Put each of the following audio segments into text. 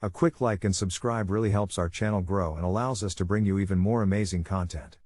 A quick like and subscribe really helps our channel grow and allows us to bring you even more amazing content.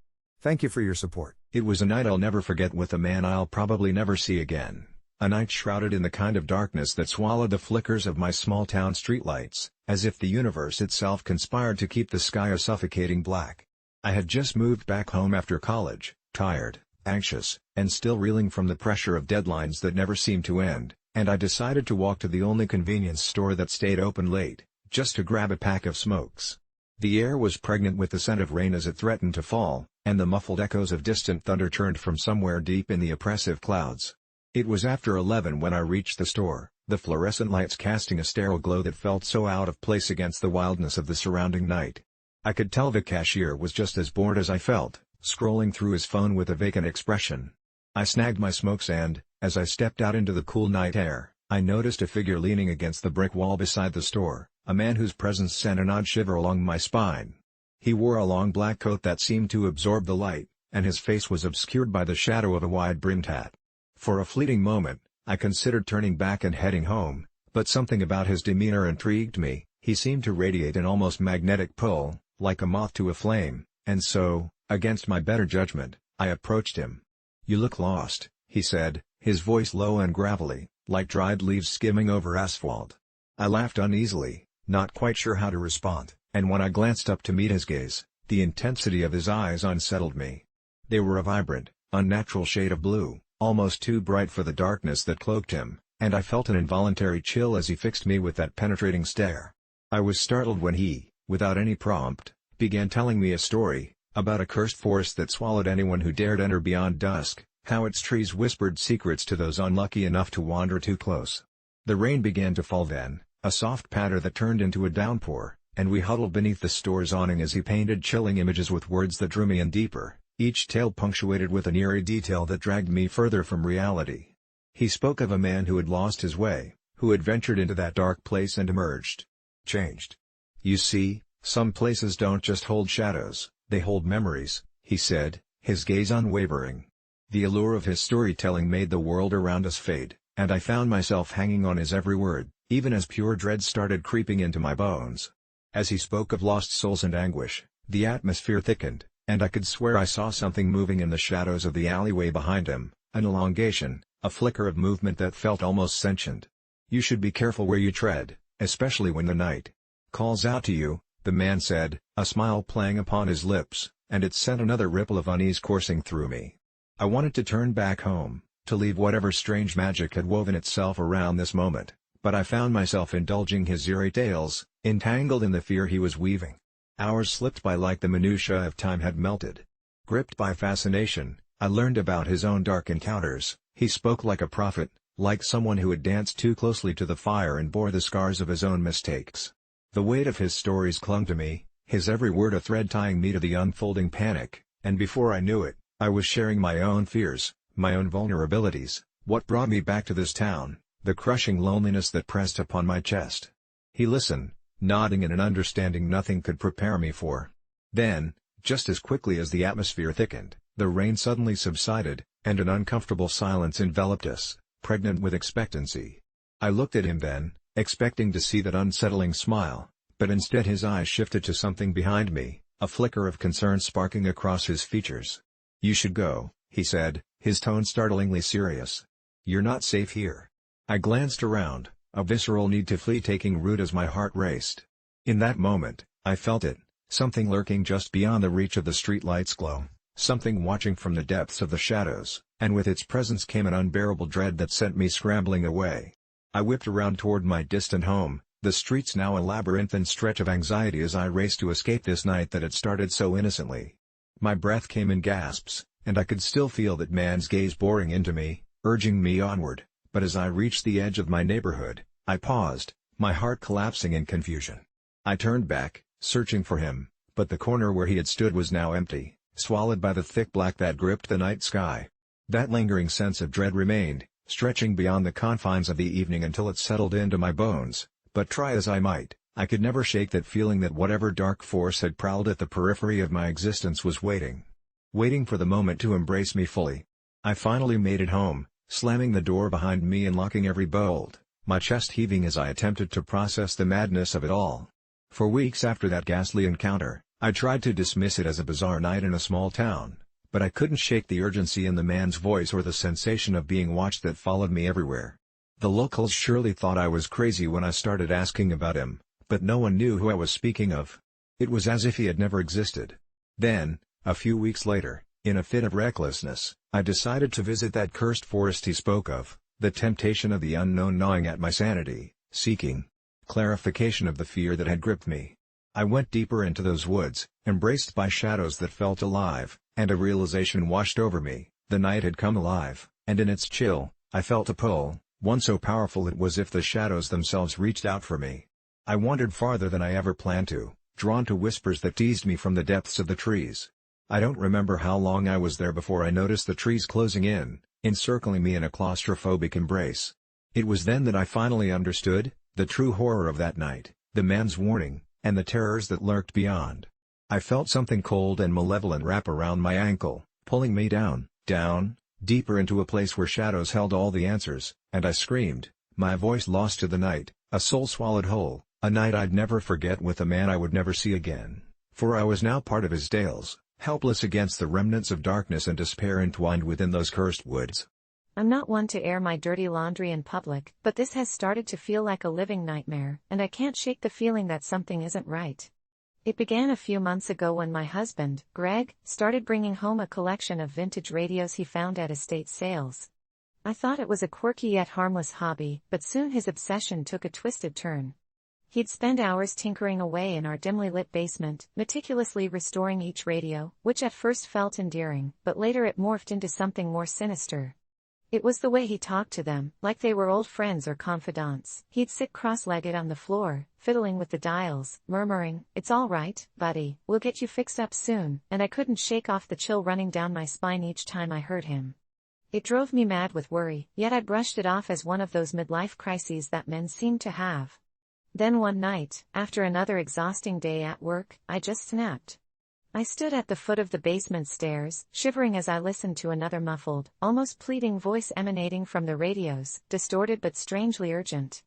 Thank you for your support. It was a night I'll never forget with a man I'll probably never see again. A night shrouded in the kind of darkness that swallowed the flickers of my small town streetlights, as if the universe itself conspired to keep the sky a suffocating black. I had just moved back home after college, tired, anxious, and still reeling from the pressure of deadlines that never seemed to end, and I decided to walk to the only convenience store that stayed open late, just to grab a pack of smokes. The air was pregnant with the scent of rain as it threatened to fall, and the muffled echoes of distant thunder turned from somewhere deep in the oppressive clouds. It was after 11 when I reached the store, the fluorescent lights casting a sterile glow that felt so out of place against the wildness of the surrounding night. I could tell the cashier was just as bored as I felt, scrolling through his phone with a vacant expression. I snagged my smokes and, as I stepped out into the cool night air, I noticed a figure leaning against the brick wall beside the store, a man whose presence sent an odd shiver along my spine. He wore a long black coat that seemed to absorb the light, and his face was obscured by the shadow of a wide-brimmed hat. For a fleeting moment, I considered turning back and heading home, but something about his demeanor intrigued me. He seemed to radiate an almost magnetic pull, like a moth to a flame, and so, against my better judgment, I approached him. "You look lost," he said, his voice low and gravelly, like dried leaves skimming over asphalt. I laughed uneasily, not quite sure how to respond, and when I glanced up to meet his gaze, the intensity of his eyes unsettled me. They were a vibrant, unnatural shade of blue, almost too bright for the darkness that cloaked him, and I felt an involuntary chill as he fixed me with that penetrating stare. I was startled when he, without any prompt, began telling me a story, about a cursed forest that swallowed anyone who dared enter beyond dusk, how its trees whispered secrets to those unlucky enough to wander too close. The rain began to fall then, a soft patter that turned into a downpour, and we huddled beneath the store's awning as he painted chilling images with words that drew me in deeper, each tale punctuated with an eerie detail that dragged me further from reality. He spoke of a man who had lost his way, who had ventured into that dark place and emerged changed. "You see, some places don't just hold shadows, they hold memories," he said, his gaze unwavering. The allure of his storytelling made the world around us fade, and I found myself hanging on his every word, even as pure dread started creeping into my bones. As he spoke of lost souls and anguish, the atmosphere thickened, and I could swear I saw something moving in the shadows of the alleyway behind him, an elongation, a flicker of movement that felt almost sentient. "You should be careful where you tread, especially when the night calls out to you," the man said, a smile playing upon his lips, and it sent another ripple of unease coursing through me. I wanted to turn back home, to leave whatever strange magic had woven itself around this moment, but I found myself indulging his eerie tales, entangled in the fear he was weaving. Hours slipped by like the minutiae of time had melted. Gripped by fascination, I learned about his own dark encounters. He spoke like a prophet, like someone who had danced too closely to the fire and bore the scars of his own mistakes. The weight of his stories clung to me, his every word a thread tying me to the unfolding panic, and before I knew it, I was sharing my own fears, my own vulnerabilities, what brought me back to this town, the crushing loneliness that pressed upon my chest. He listened, nodding in an understanding nothing could prepare me for. Then, just as quickly as the atmosphere thickened, the rain suddenly subsided, and an uncomfortable silence enveloped us, pregnant with expectancy. I looked at him then, expecting to see that unsettling smile, but instead his eyes shifted to something behind me, a flicker of concern sparking across his features. "You should go," he said, his tone startlingly serious. "You're not safe here." I glanced around, a visceral need to flee taking root as my heart raced. In that moment, I felt it, something lurking just beyond the reach of the streetlight's glow, something watching from the depths of the shadows, and with its presence came an unbearable dread that sent me scrambling away. I whipped around toward my distant home, the streets now a labyrinthine stretch of anxiety as I raced to escape this night that had started so innocently. My breath came in gasps, and I could still feel that man's gaze boring into me, urging me onward, but as I reached the edge of my neighborhood, I paused, my heart collapsing in confusion. I turned back, searching for him, but the corner where he had stood was now empty, swallowed by the thick black that gripped the night sky. That lingering sense of dread remained, stretching beyond the confines of the evening until it settled into my bones, but try as I might, I could never shake that feeling that whatever dark force had prowled at the periphery of my existence was waiting for the moment to embrace me fully. I finally made it home, slamming the door behind me and locking every bolt, my chest heaving as I attempted to process the madness of it all. For weeks after that ghastly encounter, I tried to dismiss it as a bizarre night in a small town, but I couldn't shake the urgency in the man's voice or the sensation of being watched that followed me everywhere. The locals surely thought I was crazy when I started asking about him, but no one knew who I was speaking of. It was as if he had never existed. Then, a few weeks later, in a fit of recklessness, I decided to visit that cursed forest he spoke of, the temptation of the unknown gnawing at my sanity, seeking clarification of the fear that had gripped me. I went deeper into those woods, embraced by shadows that felt alive, and a realization washed over me: the night had come alive, and in its chill, I felt a pull, one so powerful it was as if the shadows themselves reached out for me. I wandered farther than I ever planned to, drawn to whispers that teased me from the depths of the trees. I don't remember how long I was there before I noticed the trees closing in, encircling me in a claustrophobic embrace. It was then that I finally understood the true horror of that night, the man's warning, and the terrors that lurked beyond. I felt something cold and malevolent wrap around my ankle, pulling me down, deeper into a place where shadows held all the answers, and I screamed, my voice lost to the night, a soul swallowed whole, a night I'd never forget with a man I would never see again, for I was now part of his tales, helpless against the remnants of darkness and despair entwined within those cursed woods. I'm not one to air my dirty laundry in public, but this has started to feel like a living nightmare, and I can't shake the feeling that something isn't right. It began a few months ago when my husband, Greg, started bringing home a collection of vintage radios he found at estate sales. I thought it was a quirky yet harmless hobby, but soon his obsession took a twisted turn. He'd spend hours tinkering away in our dimly lit basement, meticulously restoring each radio, which at first felt endearing, but later it morphed into something more sinister. It was the way he talked to them, like they were old friends or confidants. He'd sit cross-legged on the floor, fiddling with the dials, murmuring, "It's all right, buddy, we'll get you fixed up soon," and I couldn't shake off the chill running down my spine each time I heard him. It drove me mad with worry, yet I brushed it off as one of those midlife crises that men seem to have. Then one night, after another exhausting day at work, I just snapped. I stood at the foot of the basement stairs, shivering as I listened to another muffled, almost pleading voice emanating from the radios, distorted but strangely urgent.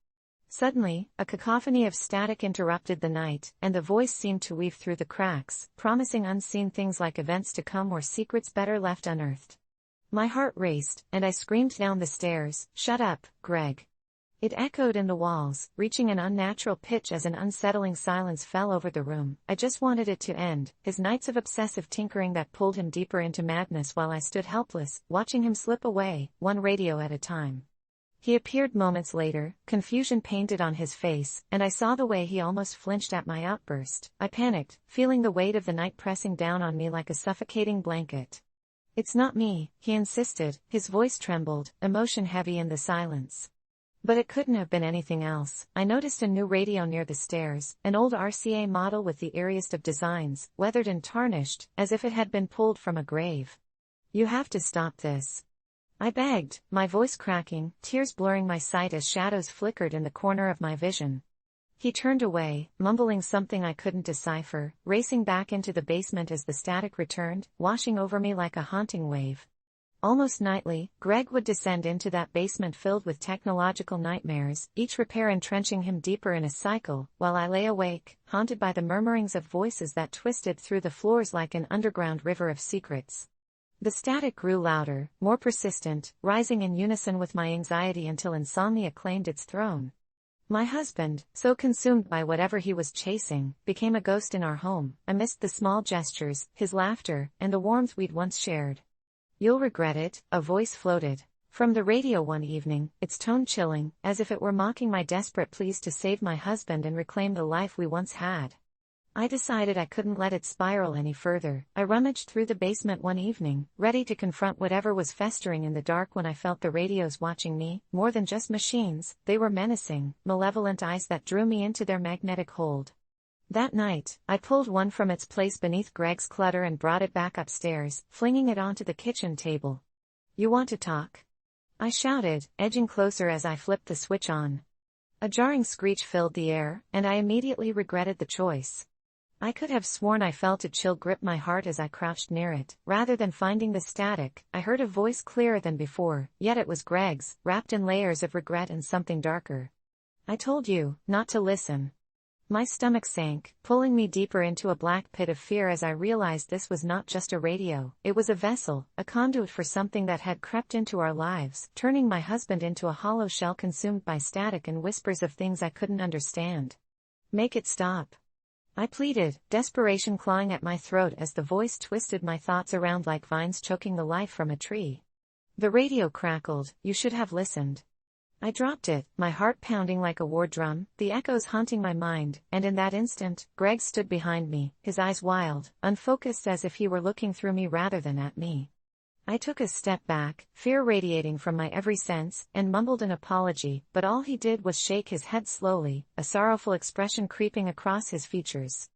Suddenly, a cacophony of static interrupted the night, and the voice seemed to weave through the cracks, promising unseen things like events to come or secrets better left unearthed. My heart raced, and I screamed down the stairs, "Shut up, Greg." It echoed in the walls, reaching an unnatural pitch as an unsettling silence fell over the room. I just wanted it to end, his nights of obsessive tinkering that pulled him deeper into madness while I stood helpless, watching him slip away, one radio at a time. He appeared moments later, confusion painted on his face, and I saw the way he almost flinched at my outburst. I panicked, feeling the weight of the night pressing down on me like a suffocating blanket. "It's not me," he insisted, his voice trembled, emotion heavy in the silence. But it couldn't have been anything else. I noticed a new radio near the stairs, an old RCA model with the eeriest of designs, weathered and tarnished, as if it had been pulled from a grave. "You have to stop this," I begged, my voice cracking, tears blurring my sight as shadows flickered in the corner of my vision. He turned away, mumbling something I couldn't decipher, racing back into the basement as the static returned, washing over me like a haunting wave. Almost nightly, Greg would descend into that basement filled with technological nightmares, each repair entrenching him deeper in a cycle, while I lay awake, haunted by the murmurings of voices that twisted through the floors like an underground river of secrets. The static grew louder, more persistent, rising in unison with my anxiety until insomnia claimed its throne. My husband, so consumed by whatever he was chasing, became a ghost in our home. I missed the small gestures, his laughter, and the warmth we'd once shared. "You'll regret it," a voice floated from the radio one evening, its tone chilling, as if it were mocking my desperate pleas to save my husband and reclaim the life we once had. I decided I couldn't let it spiral any further. I rummaged through the basement one evening, ready to confront whatever was festering in the dark when I felt the radios watching me. More than just machines, they were menacing, malevolent eyes that drew me into their magnetic hold. That night, I pulled one from its place beneath Greg's clutter and brought it back upstairs, flinging it onto the kitchen table. "You want to talk?" I shouted, edging closer as I flipped the switch on. A jarring screech filled the air, and I immediately regretted the choice. I could have sworn I felt a chill grip my heart as I crouched near it. Rather than finding the static, I heard a voice clearer than before, yet it was Greg's, wrapped in layers of regret and something darker. "I told you not to listen." My stomach sank, pulling me deeper into a black pit of fear as I realized this was not just a radio, it was a vessel, a conduit for something that had crept into our lives, turning my husband into a hollow shell consumed by static and whispers of things I couldn't understand. "Make it stop," I pleaded, desperation clawing at my throat as the voice twisted my thoughts around like vines choking the life from a tree. The radio crackled. "You should have listened." I dropped it, my heart pounding like a war drum, the echoes haunting my mind, and in that instant, Greg stood behind me, his eyes wild, unfocused as if he were looking through me rather than at me. I took a step back, fear radiating from my every sense, and mumbled an apology, but all he did was shake his head slowly, a sorrowful expression creeping across his features.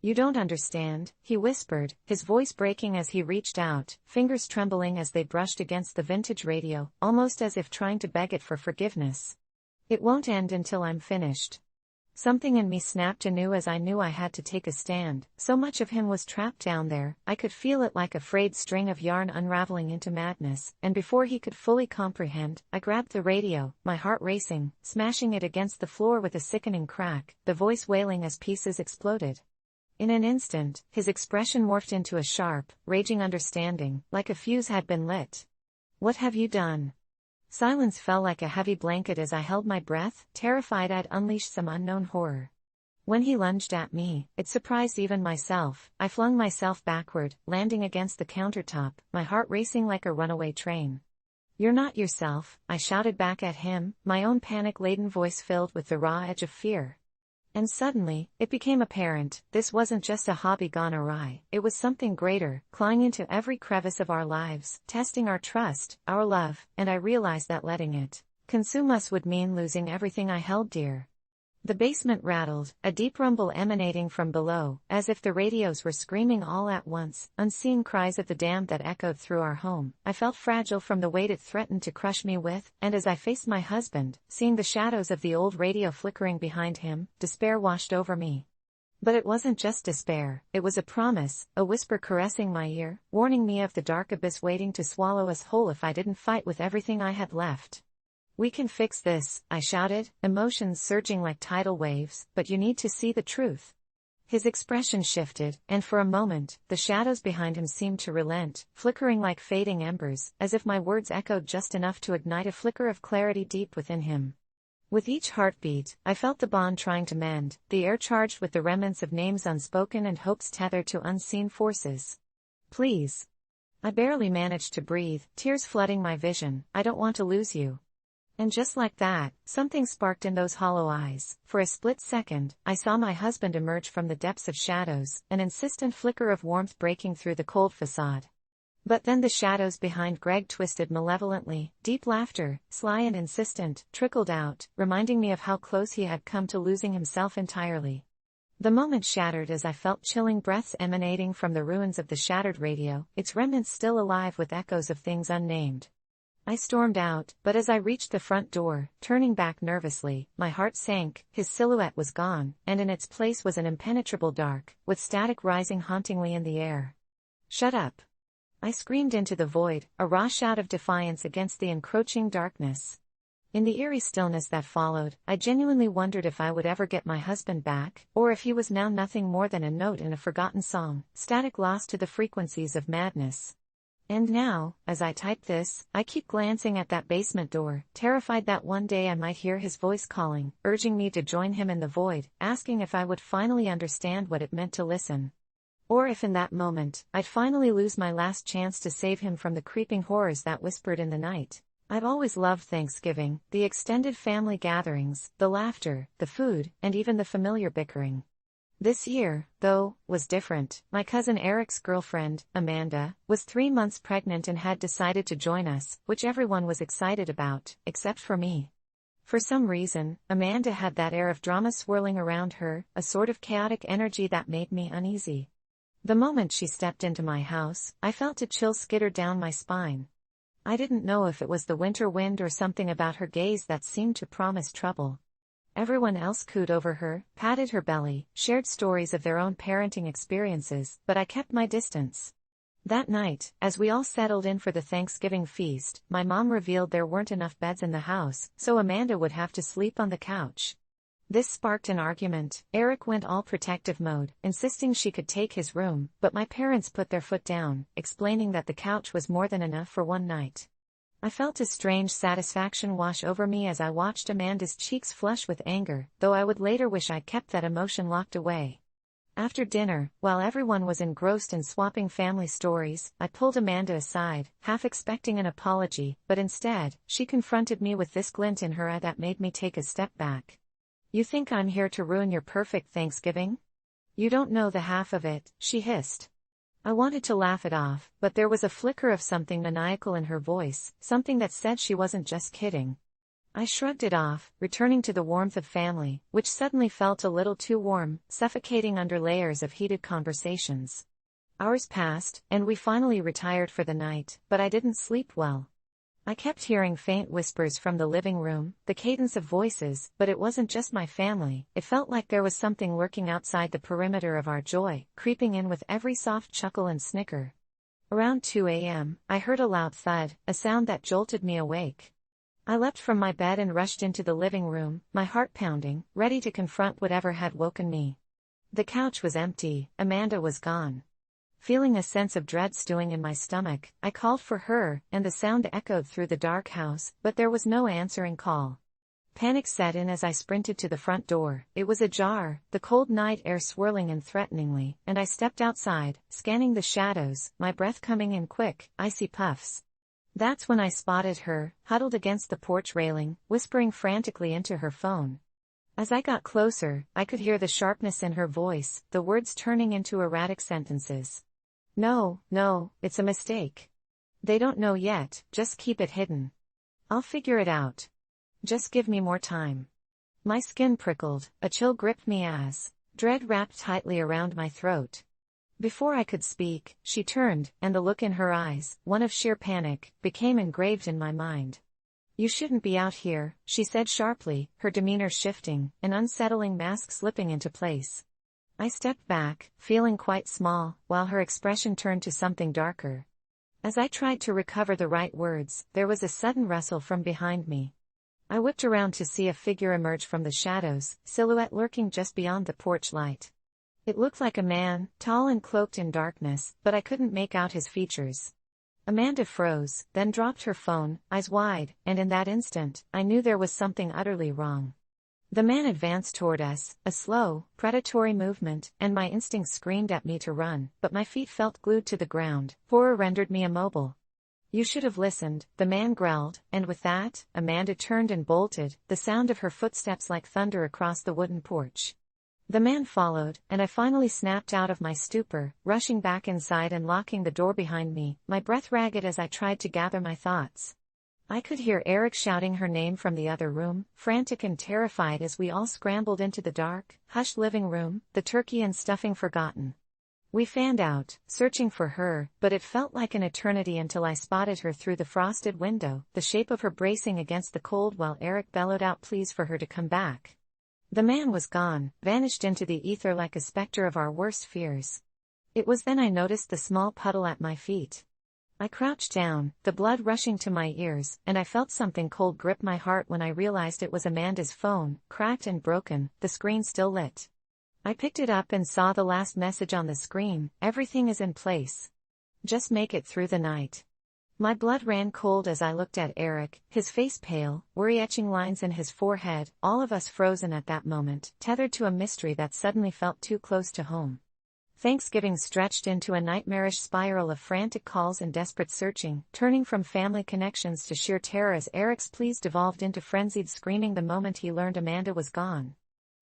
"You don't understand," he whispered, his voice breaking as he reached out, fingers trembling as they brushed against the vintage radio, almost as if trying to beg it for forgiveness. "It won't end until I'm finished." Something in me snapped anew as I knew I had to take a stand. So much of him was trapped down there, I could feel it like a frayed string of yarn unraveling into madness, and before he could fully comprehend, I grabbed the radio, my heart racing, smashing it against the floor with a sickening crack, the voice wailing as pieces exploded. In an instant, his expression morphed into a sharp, raging understanding, like a fuse had been lit. "What have you done?" Silence fell like a heavy blanket as I held my breath, terrified I'd unleashed some unknown horror. When he lunged at me, it surprised even myself. I flung myself backward, landing against the countertop, my heart racing like a runaway train. "You're not yourself," I shouted back at him, my own panic-laden voice filled with the raw edge of fear. And suddenly, it became apparent, this wasn't just a hobby gone awry, it was something greater, clawing into every crevice of our lives, testing our trust, our love, and I realized that letting it consume us would mean losing everything I held dear. The basement rattled, a deep rumble emanating from below, as if the radios were screaming all at once, unseen cries of the damned that echoed through our home. I felt fragile from the weight it threatened to crush me with, and as I faced my husband, seeing the shadows of the old radio flickering behind him, despair washed over me. But it wasn't just despair, it was a promise, a whisper caressing my ear, warning me of the dark abyss waiting to swallow us whole if I didn't fight with everything I had left. "We can fix this," I shouted, emotions surging like tidal waves, "but you need to see the truth." His expression shifted, and for a moment, the shadows behind him seemed to relent, flickering like fading embers, as if my words echoed just enough to ignite a flicker of clarity deep within him. With each heartbeat, I felt the bond trying to mend, the air charged with the remnants of names unspoken and hopes tethered to unseen forces. "Please." I barely managed to breathe, tears flooding my vision. "I don't want to lose you." And just like that, something sparked in those hollow eyes. For a split second, I saw my husband emerge from the depths of shadows, an insistent flicker of warmth breaking through the cold facade. But then the shadows behind Greg twisted malevolently, deep laughter, sly and insistent, trickled out, reminding me of how close he had come to losing himself entirely. The moment shattered as I felt chilling breaths emanating from the ruins of the shattered radio, its remnants still alive with echoes of things unnamed. I stormed out, but as I reached the front door, turning back nervously, my heart sank. His silhouette was gone, and in its place was an impenetrable dark, with static rising hauntingly in the air. "Shut up!" I screamed into the void, a raw shout of defiance against the encroaching darkness. In the eerie stillness that followed, I genuinely wondered if I would ever get my husband back, or if he was now nothing more than a note in a forgotten song, static lost to the frequencies of madness. And now, as I type this, I keep glancing at that basement door, terrified that one day I might hear his voice calling, urging me to join him in the void, asking if I would finally understand what it meant to listen. Or if in that moment, I'd finally lose my last chance to save him from the creeping horrors that whispered in the night. I've always loved Thanksgiving, the extended family gatherings, the laughter, the food, and even the familiar bickering. This year, though, was different. My cousin Eric's girlfriend, Amanda, was 3 months pregnant and had decided to join us, which everyone was excited about, except for me. For some reason, Amanda had that air of drama swirling around her, a sort of chaotic energy that made me uneasy. The moment she stepped into my house, I felt a chill skitter down my spine. I didn't know if it was the winter wind or something about her gaze that seemed to promise trouble. Everyone else cooed over her, patted her belly, shared stories of their own parenting experiences, but I kept my distance. That night, as we all settled in for the Thanksgiving feast, my mom revealed there weren't enough beds in the house, so Amanda would have to sleep on the couch. This sparked an argument. Eric went all protective mode, insisting she could take his room, but my parents put their foot down, explaining that the couch was more than enough for one night. I felt a strange satisfaction wash over me as I watched Amanda's cheeks flush with anger, though I would later wish I'd kept that emotion locked away. After dinner, while everyone was engrossed in swapping family stories, I pulled Amanda aside, half expecting an apology, but instead, she confronted me with this glint in her eye that made me take a step back. "You think I'm here to ruin your perfect Thanksgiving? You don't know the half of it," she hissed. I wanted to laugh it off, but there was a flicker of something maniacal in her voice, something that said she wasn't just kidding. I shrugged it off, returning to the warmth of family, which suddenly felt a little too warm, suffocating under layers of heated conversations. Hours passed, and we finally retired for the night, but I didn't sleep well. I kept hearing faint whispers from the living room, the cadence of voices, but it wasn't just my family. It felt like there was something lurking outside the perimeter of our joy, creeping in with every soft chuckle and snicker. Around 2 a.m., I heard a loud thud, a sound that jolted me awake. I leapt from my bed and rushed into the living room, my heart pounding, ready to confront whatever had woken me. The couch was empty, Amanda was gone. Feeling a sense of dread stewing in my stomach, I called for her, and the sound echoed through the dark house, but there was no answering call. Panic set in as I sprinted to the front door. It was ajar, the cold night air swirling in threateningly, and I stepped outside, scanning the shadows, my breath coming in quick, icy puffs. That's when I spotted her, huddled against the porch railing, whispering frantically into her phone. As I got closer, I could hear the sharpness in her voice, the words turning into erratic sentences. No, it's a mistake. They don't know yet, just keep it hidden. I'll figure it out. Just give me more time. My skin prickled, a chill gripped me as dread wrapped tightly around my throat. Before I could speak, she turned, and the look in her eyes, one of sheer panic, became engraved in my mind. "You shouldn't be out here," she said sharply, her demeanor shifting, an unsettling mask slipping into place. I stepped back, feeling quite small, while her expression turned to something darker. As I tried to recover the right words, there was a sudden rustle from behind me. I whipped around to see a figure emerge from the shadows, silhouette lurking just beyond the porch light. It looked like a man, tall and cloaked in darkness, but I couldn't make out his features. Amanda froze, then dropped her phone, eyes wide, and in that instant, I knew there was something utterly wrong. The man advanced toward us, a slow, predatory movement, and my instincts screamed at me to run, but my feet felt glued to the ground. Horror rendered me immobile. "You should have listened," the man growled, and with that, Amanda turned and bolted, the sound of her footsteps like thunder across the wooden porch. The man followed, and I finally snapped out of my stupor, rushing back inside and locking the door behind me, my breath ragged as I tried to gather my thoughts. I could hear Eric shouting her name from the other room, frantic and terrified as we all scrambled into the dark, hushed living room, the turkey and stuffing forgotten. We fanned out, searching for her, but it felt like an eternity until I spotted her through the frosted window, the shape of her bracing against the cold while Eric bellowed out pleas for her to come back. The man was gone, vanished into the ether like a specter of our worst fears. It was then I noticed the small puddle at my feet. I crouched down, the blood rushing to my ears, and I felt something cold grip my heart when I realized it was Amanda's phone, cracked and broken, the screen still lit. I picked it up and saw the last message on the screen: "Everything is in place. Just make it through the night." My blood ran cold as I looked at Eric, his face pale, worry-etching lines in his forehead, all of us frozen at that moment, tethered to a mystery that suddenly felt too close to home. Thanksgiving stretched into a nightmarish spiral of frantic calls and desperate searching, turning from family connections to sheer terror as Eric's pleas devolved into frenzied screaming the moment he learned Amanda was gone.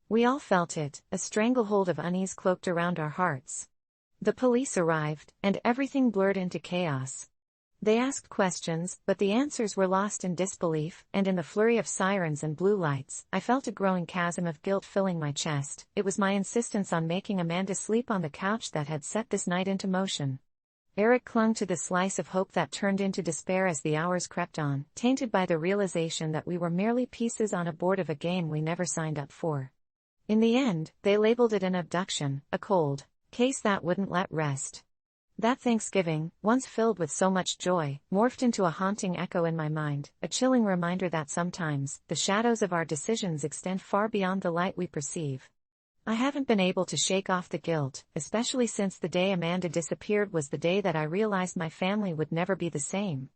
We all felt it, a stranglehold of unease cloaked around our hearts. The police arrived, and everything blurred into chaos. They asked questions, but the answers were lost in disbelief, and in the flurry of sirens and blue lights, I felt a growing chasm of guilt filling my chest. It was my insistence on making Amanda sleep on the couch that had set this night into motion. Eric clung to the slice of hope that turned into despair as the hours crept on, tainted by the realization that we were merely pieces on a board of a game we never signed up for. In the end, they labeled it an abduction, a cold case that wouldn't let rest. That Thanksgiving, once filled with so much joy, morphed into a haunting echo in my mind, a chilling reminder that sometimes, the shadows of our decisions extend far beyond the light we perceive. I haven't been able to shake off the guilt, especially since the day Amanda disappeared was the day that I realized my family would never be the same.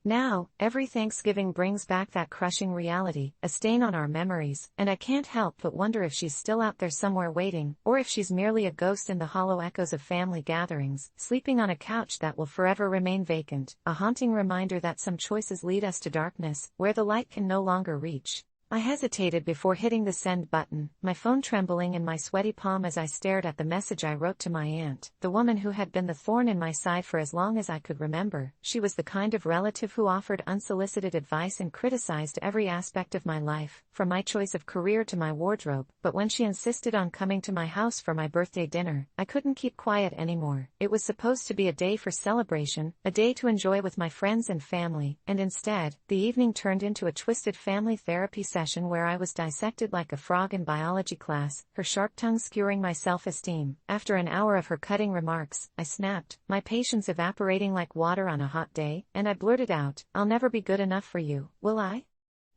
Now, every Thanksgiving brings back that crushing reality, a stain on our memories, and I can't help but wonder if she's still out there somewhere waiting, or if she's merely a ghost in the hollow echoes of family gatherings, sleeping on a couch that will forever remain vacant, a haunting reminder that some choices lead us to darkness, where the light can no longer reach. I hesitated before hitting the send button, my phone trembling in my sweaty palm as I stared at the message I wrote to my aunt, the woman who had been the thorn in my side for as long as I could remember. She was the kind of relative who offered unsolicited advice and criticized every aspect of my life, from my choice of career to my wardrobe, but when she insisted on coming to my house for my birthday dinner, I couldn't keep quiet anymore. It was supposed to be a day for celebration, a day to enjoy with my friends and family, and instead, the evening turned into a twisted family therapy session where I was dissected like a frog in biology class, her sharp tongue skewering my self-esteem. After an hour of her cutting remarks, I snapped, my patience evaporating like water on a hot day, and I blurted out, "I'll never be good enough for you, will I?"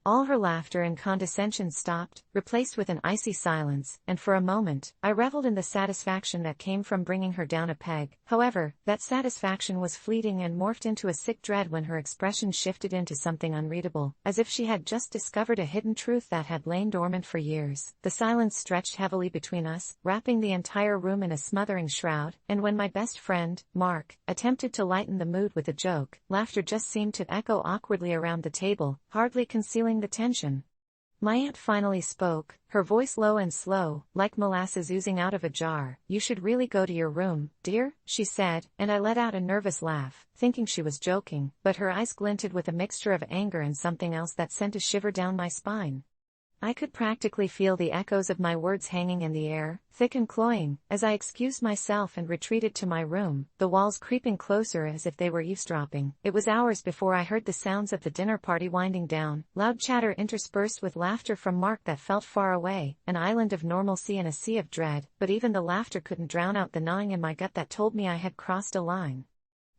All her laughter and condescension stopped, replaced with an icy silence, and for a moment, I reveled in the satisfaction that came from bringing her down a peg. However, that satisfaction was fleeting and morphed into a sick dread when her expression shifted into something unreadable, as if she had just discovered a hidden truth that had lain dormant for years. The silence stretched heavily between us, wrapping the entire room in a smothering shroud, and when my best friend, Mark, attempted to lighten the mood with a joke, laughter just seemed to echo awkwardly around the table, hardly concealing the tension. My aunt finally spoke, her voice low and slow, like molasses oozing out of a jar. "You should really go to your room, dear," she said, and I let out a nervous laugh, thinking she was joking, but her eyes glinted with a mixture of anger and something else that sent a shiver down my spine. I could practically feel the echoes of my words hanging in the air, thick and cloying, as I excused myself and retreated to my room, the walls creeping closer as if they were eavesdropping. It was hours before I heard the sounds of the dinner party winding down, loud chatter interspersed with laughter from Mark that felt far away, an island of normalcy in a sea of dread, but even the laughter couldn't drown out the gnawing in my gut that told me I had crossed a line.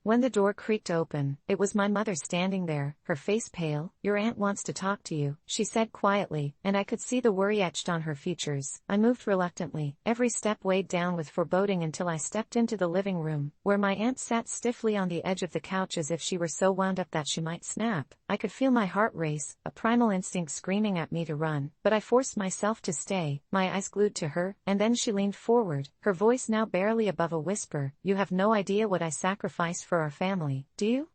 When the door creaked open, it was my mother standing there, her face pale. "Your aunt wants to talk to you," she said quietly, and I could see the worry etched on her features. I moved reluctantly, every step weighed down with foreboding until I stepped into the living room, where my aunt sat stiffly on the edge of the couch as if she were so wound up that she might snap. I could feel my heart race, a primal instinct screaming at me to run, but I forced myself to stay, my eyes glued to her, and then she leaned forward, her voice now barely above a whisper. "You have no idea what I sacrificed for our family, do you?"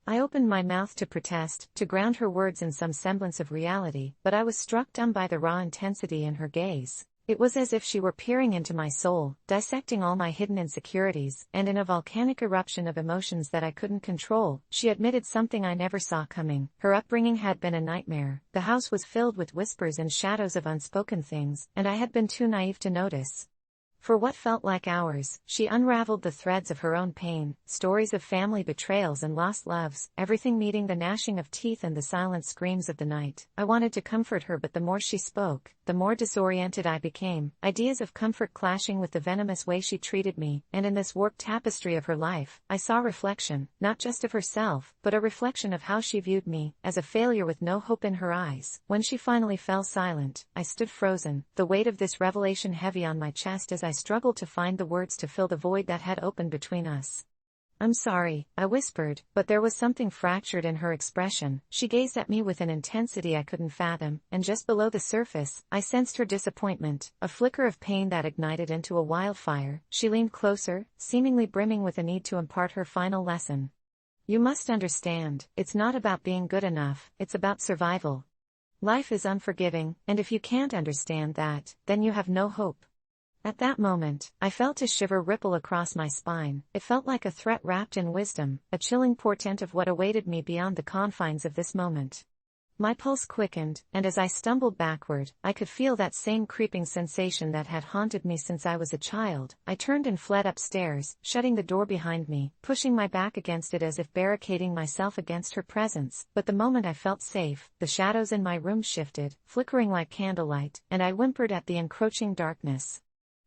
I opened my mouth to protest, to ground her words in some semblance of reality, but I was struck dumb by the raw intensity in her gaze. It was as if she were peering into my soul, dissecting all my hidden insecurities, and in a volcanic eruption of emotions that I couldn't control, she admitted something I never saw coming. Her upbringing had been a nightmare. The house was filled with whispers and shadows of unspoken things, and I had been too naive to notice. For what felt like hours, she unraveled the threads of her own pain, stories of family betrayals and lost loves, everything meeting the gnashing of teeth and the silent screams of the night. I wanted to comfort her, but the more she spoke, the more disoriented I became, ideas of comfort clashing with the venomous way she treated me, and in this warped tapestry of her life, I saw reflection, not just of herself, but a reflection of how she viewed me, as a failure with no hope in her eyes. When she finally fell silent, I stood frozen, the weight of this revelation heavy on my chest as I struggled to find the words to fill the void that had opened between us. "I'm sorry," I whispered, but there was something fractured in her expression. She gazed at me with an intensity I couldn't fathom, and just below the surface, I sensed her disappointment, a flicker of pain that ignited into a wildfire. She leaned closer, seemingly brimming with a need to impart her final lesson. "You must understand, it's not about being good enough, it's about survival. Life is unforgiving, and if you can't understand that, then you have no hope." At that moment, I felt a shiver ripple across my spine. It felt like a threat wrapped in wisdom, a chilling portent of what awaited me beyond the confines of this moment. My pulse quickened, and as I stumbled backward, I could feel that same creeping sensation that had haunted me since I was a child. I turned and fled upstairs, shutting the door behind me, pushing my back against it as if barricading myself against her presence. But the moment I felt safe, the shadows in my room shifted, flickering like candlelight, and I whimpered at the encroaching darkness.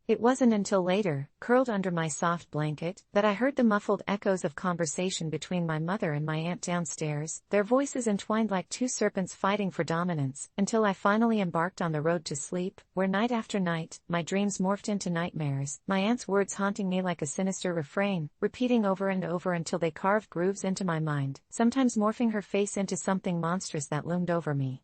It wasn't until later, curled under my soft blanket, that I heard the muffled echoes of conversation between my mother and my aunt downstairs, their voices entwined like two serpents fighting for dominance, until I finally embarked on the road to sleep, where night after night, my dreams morphed into nightmares, my aunt's words haunting me like a sinister refrain, repeating over and over until they carved grooves into my mind, sometimes morphing her face into something monstrous that loomed over me.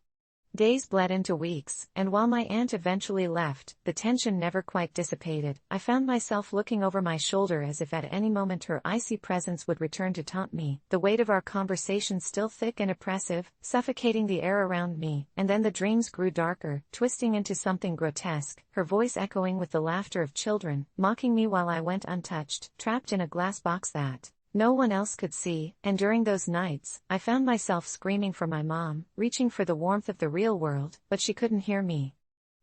Days bled into weeks, and while my aunt eventually left, the tension never quite dissipated. I found myself looking over my shoulder as if at any moment her icy presence would return to taunt me, the weight of our conversation still thick and oppressive, suffocating the air around me. And then the dreams grew darker, twisting into something grotesque, her voice echoing with the laughter of children, mocking me while I went untouched, trapped in a glass box that no one else could see. And during those nights, I found myself screaming for my mom, reaching for the warmth of the real world, but she couldn't hear me.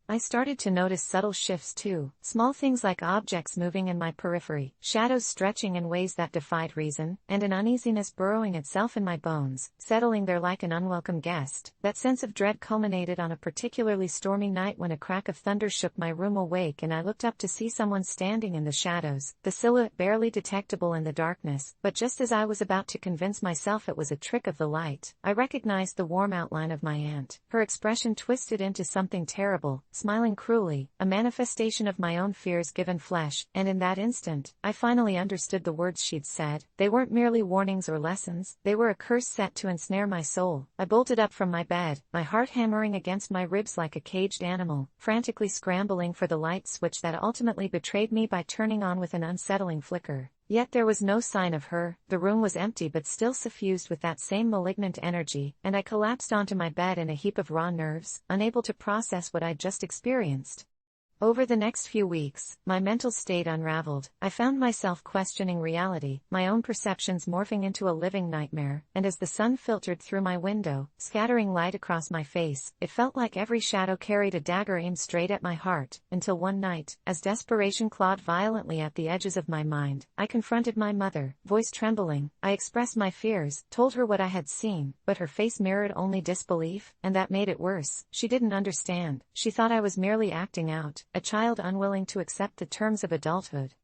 I started to notice subtle shifts too, small things like objects moving in my periphery, shadows stretching in ways that defied reason, and an uneasiness burrowing itself in my bones, settling there like an unwelcome guest. That sense of dread culminated on a particularly stormy night when a crack of thunder shook my room awake and I looked up to see someone standing in the shadows, the silhouette barely detectable in the darkness. But just as I was about to convince myself it was a trick of the light, I recognized the warm outline of my aunt. Her expression twisted into something terrible, smiling cruelly, a manifestation of my own fears given flesh, and in that instant, I finally understood the words she'd said. They weren't merely warnings or lessons, they were a curse set to ensnare my soul. I bolted up from my bed, my heart hammering against my ribs like a caged animal, frantically scrambling for the light switch that ultimately betrayed me by turning on with an unsettling flicker. Yet there was no sign of her. The room was empty but still suffused with that same malignant energy, and I collapsed onto my bed in a heap of raw nerves, unable to process what I'd just experienced. Over the next few weeks, my mental state unraveled. I found myself questioning reality, my own perceptions morphing into a living nightmare, and as the sun filtered through my window, scattering light across my face, it felt like every shadow carried a dagger aimed straight at my heart, until one night, as desperation clawed violently at the edges of my mind, I confronted my mother, voice trembling. I expressed my fears, told her what I had seen, but her face mirrored only disbelief, and that made it worse. She didn't understand. She thought I was merely acting out, a child unwilling to accept the terms of adulthood.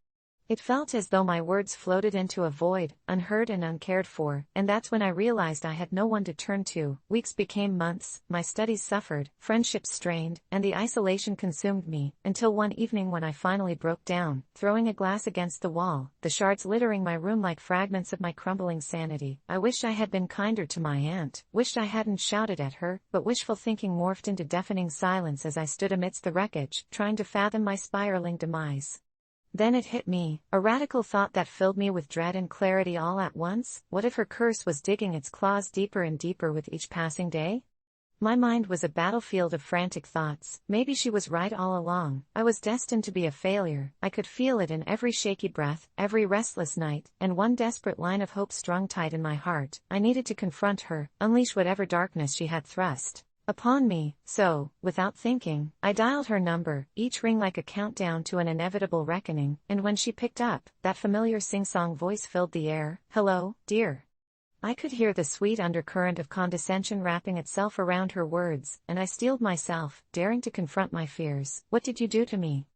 It felt as though my words floated into a void, unheard and uncared for, and that's when I realized I had no one to turn to. Weeks became months, my studies suffered, friendships strained, and the isolation consumed me, until one evening when I finally broke down, throwing a glass against the wall, the shards littering my room like fragments of my crumbling sanity. I wished I had been kinder to my aunt, wished I hadn't shouted at her, but wishful thinking morphed into deafening silence as I stood amidst the wreckage, trying to fathom my spiraling demise. Then it hit me, a radical thought that filled me with dread and clarity all at once. What if her curse was digging its claws deeper and deeper with each passing day? My mind was a battlefield of frantic thoughts. Maybe she was right all along. I was destined to be a failure. I could feel it in every shaky breath, every restless night, and one desperate line of hope strung tight in my heart. I needed to confront her, unleash whatever darkness she had thrust upon me. So, without thinking, I dialed her number, each ring like a countdown to an inevitable reckoning, and when she picked up, that familiar sing-song voice filled the air. "Hello, dear." I could hear the sweet undercurrent of condescension wrapping itself around her words, and I steeled myself, daring to confront my fears. "What did you do to me?"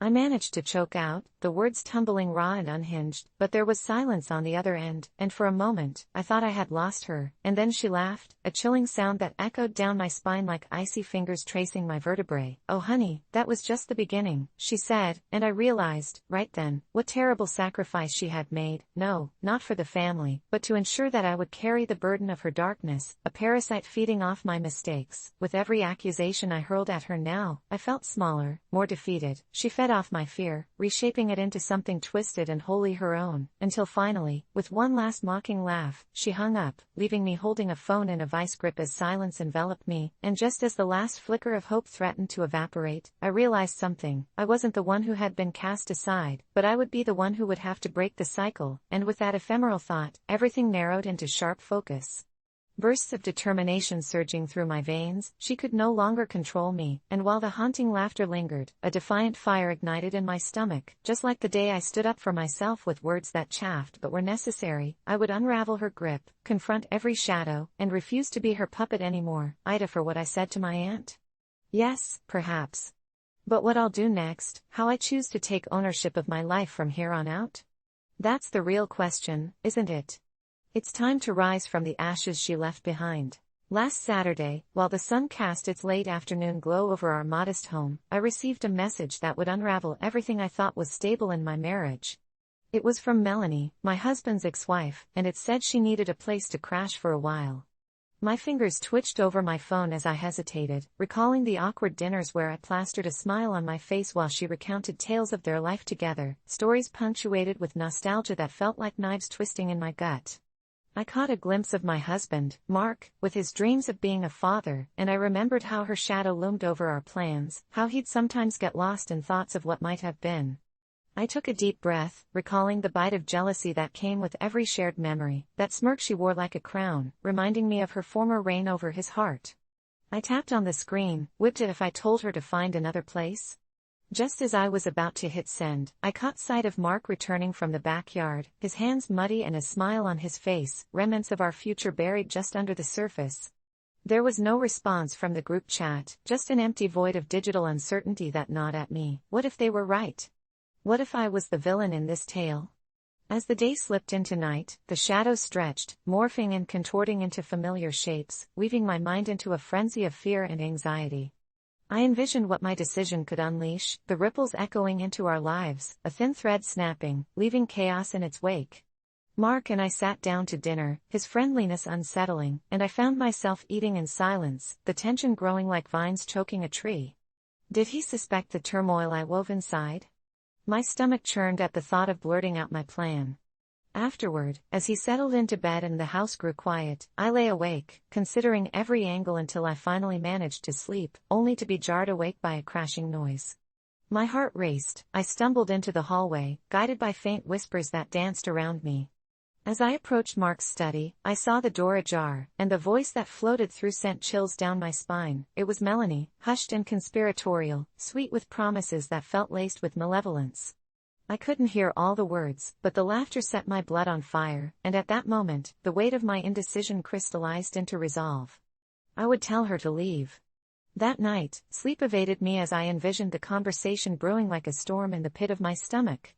I managed to choke out, the words tumbling raw and unhinged, but there was silence on the other end, and for a moment, I thought I had lost her. And then she laughed, a chilling sound that echoed down my spine like icy fingers tracing my vertebrae. "Oh honey, that was just the beginning," she said, and I realized, right then, what terrible sacrifice she had made. No, not for the family, but to ensure that I would carry the burden of her darkness, a parasite feeding off my mistakes. With every accusation I hurled at her now, I felt smaller, more defeated. She fed off my fear, reshaping it into something twisted and wholly her own, until finally, with one last mocking laugh, she hung up, leaving me holding a phone in a vice grip as silence enveloped me. And just as the last flicker of hope threatened to evaporate, I realized something. I wasn't the one who had been cast aside, but I would be the one who would have to break the cycle, and with that ephemeral thought, everything narrowed into sharp focus. Bursts of determination surging through my veins, she could no longer control me, and while the haunting laughter lingered, a defiant fire ignited in my stomach. Just like the day I stood up for myself with words that chafed but were necessary, I would unravel her grip, confront every shadow, and refuse to be her puppet anymore. AITA for what I said to my aunt? Yes, perhaps. But what I'll do next, how I choose to take ownership of my life from here on out? That's the real question, isn't it? It's time to rise from the ashes she left behind. Last Saturday, while the sun cast its late afternoon glow over our modest home, I received a message that would unravel everything I thought was stable in my marriage. It was from Melanie, my husband's ex-wife, and it said she needed a place to crash for a while. My fingers twitched over my phone as I hesitated, recalling the awkward dinners where I plastered a smile on my face while she recounted tales of their life together, stories punctuated with nostalgia that felt like knives twisting in my gut. I caught a glimpse of my husband, Mark, with his dreams of being a father, and I remembered how her shadow loomed over our plans, how he'd sometimes get lost in thoughts of what might have been. I took a deep breath, recalling the bite of jealousy that came with every shared memory, that smirk she wore like a crown, reminding me of her former reign over his heart. I tapped on the screen, whipped it if I told her to find another place. Just as I was about to hit send, I caught sight of Mark returning from the backyard, his hands muddy and a smile on his face, remnants of our future buried just under the surface. There was no response from the group chat, just an empty void of digital uncertainty that gnawed at me. What if they were right? What if I was the villain in this tale? As the day slipped into night, the shadows stretched, morphing and contorting into familiar shapes, weaving my mind into a frenzy of fear and anxiety. I envisioned what my decision could unleash, the ripples echoing into our lives, a thin thread snapping, leaving chaos in its wake. Mark and I sat down to dinner, his friendliness unsettling, and I found myself eating in silence, the tension growing like vines choking a tree. Did he suspect the turmoil I wove inside? My stomach churned at the thought of blurting out my plan. Afterward, as he settled into bed and the house grew quiet, I lay awake, considering every angle until I finally managed to sleep, only to be jarred awake by a crashing noise. My heart raced, I stumbled into the hallway, guided by faint whispers that danced around me. As I approached Mark's study, I saw the door ajar, and the voice that floated through sent chills down my spine. It was Melanie, hushed and conspiratorial, sweet with promises that felt laced with malevolence. I couldn't hear all the words, but the laughter set my blood on fire, and at that moment, the weight of my indecision crystallized into resolve. I would tell her to leave. That night, sleep evaded me as I envisioned the conversation brewing like a storm in the pit of my stomach.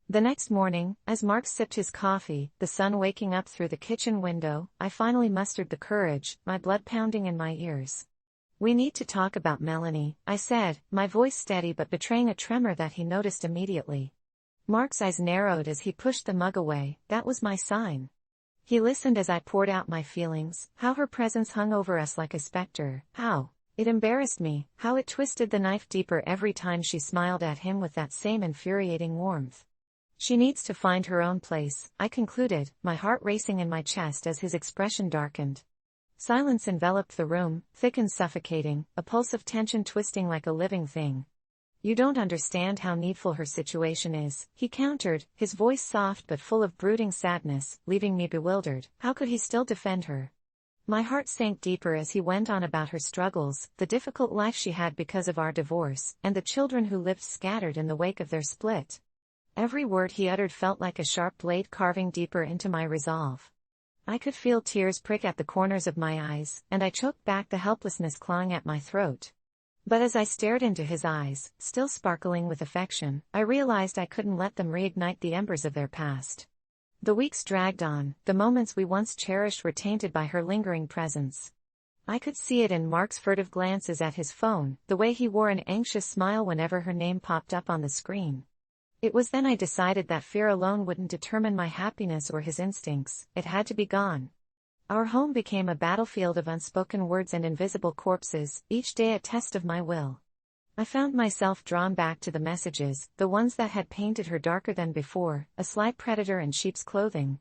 The next morning, as Mark sipped his coffee, the sun waking up through the kitchen window, I finally mustered the courage, my blood pounding in my ears. "We need to talk about Melanie," I said, my voice steady but betraying a tremor that he noticed immediately. Mark's eyes narrowed as he pushed the mug away. That was my sign. He listened as I poured out my feelings, how her presence hung over us like a specter, how it embarrassed me, how it twisted the knife deeper every time she smiled at him with that same infuriating warmth. She needs to find her own place, I concluded, my heart racing in my chest as his expression darkened. Silence enveloped the room, thick and suffocating, a pulse of tension twisting like a living thing. "You don't understand how needful her situation is," he countered, his voice soft but full of brooding sadness, leaving me bewildered. How could he still defend her? My heart sank deeper as he went on about her struggles, the difficult life she had because of our divorce, and the children who lived scattered in the wake of their split. Every word he uttered felt like a sharp blade carving deeper into my resolve. I could feel tears prick at the corners of my eyes, and I choked back the helplessness clawing at my throat. But as I stared into his eyes, still sparkling with affection, I realized I couldn't let them reignite the embers of their past. The weeks dragged on, the moments we once cherished were tainted by her lingering presence. I could see it in Mark's furtive glances at his phone, the way he wore an anxious smile whenever her name popped up on the screen. It was then I decided that fear alone wouldn't determine my happiness or his instincts. It had to be gone. Our home became a battlefield of unspoken words and invisible corpses, each day a test of my will. I found myself drawn back to the messages, the ones that had painted her darker than before, a sly predator in sheep's clothing.